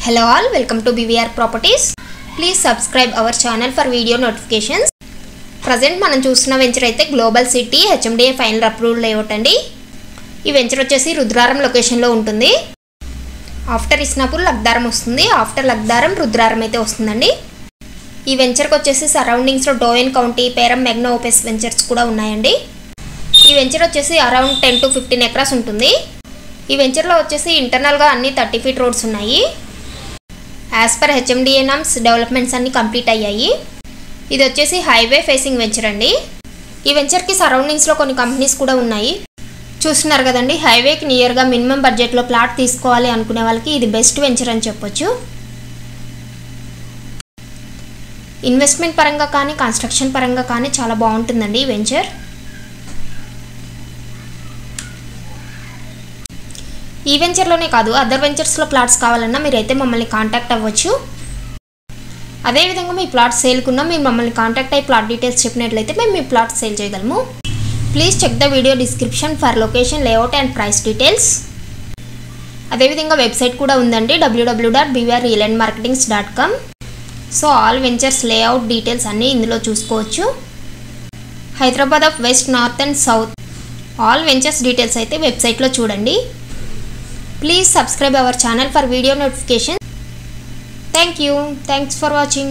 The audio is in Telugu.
Hello all, welcome to BVR Properties. Please subscribe our channel for video notifications. Present మనం చూస్తున్న వెంచర్ అయితే global city HMDA final approval layout అండి. ఈ వెంచర్ వచ్చేసి రుద్రారం లొకేషన్ లో ఉంటుంది. ఆఫ్టర్ ఇస్నాపూర్ లగ్దారం వస్తుంది. ఆఫ్టర్ లగ్దారం రుద్రారం అయితే వస్తుందండి. ఈ వెంచర్ కి వచ్చేసి సరౌండింగ్స్ లో డోయన్ కౌంటీ, పేరం, మెగ్నా ఓపెస్ వెంచర్స్ కూడా ఉన్నాయండి. ఈ వెంచర్ వచ్చేసి అరౌండ్ 10 to 15 ఎకరాస్ ఉంటుంది. ఈ వెంచర్ లో వచ్చేసి ఇంటర్నల్ గా అన్ని 30 feet రోడ్స్ ఉన్నాయి. As per HMDA norms developments అన్ని కంప్లీట్ అయ్యాయి. ఇది వచ్చేసి హైవే ఫేసింగ్ వెంచర్ అండి. ఈ వెంచర్కి సరౌండింగ్స్లో కొన్ని కంపెనీస్ కూడా ఉన్నాయి. చూస్తున్నారు కదండి, హైవేకి నియర్గా మినిమం బడ్జెట్లో ప్లాట్ తీసుకోవాలి అనుకునే వాళ్ళకి ఇది బెస్ట్ వెంచర్ అని చెప్పొచ్చు. ఇన్వెస్ట్మెంట్ పరంగా కానీ కన్స్ట్రక్షన్ పరంగా కానీ చాలా బాగుంటుందండి ఈ వెంచర్. ఈ వెంచర్లోనే కాదు, అదర్ వెంచర్స్లో ప్లాట్స్ కావాలన్నా మీరైతే మమ్మల్ని కాంటాక్ట్ అవ్వచ్చు. అదేవిధంగా మీ ప్లాట్ సేల్కున్నా మీరు మమ్మల్ని కాంటాక్ట్ అయ్యి ప్లాట్ డీటెయిల్స్ చెప్పినట్లయితే మేము మీ ప్లాట్ సేల్ చేయగలము. Please check the video description for location, layout and price details. అదేవిధంగా వెబ్సైట్ కూడా ఉందండి, www.bvrreallandmarketings.com. So all ventures layout details అన్నీ ఇందులో చూసుకోవచ్చు. Hyderabad of west, north and south all ventures details అయితే వెబ్సైట్లో చూడండి. Please subscribe our channel for video notifications. Thank you. Thanks for watching.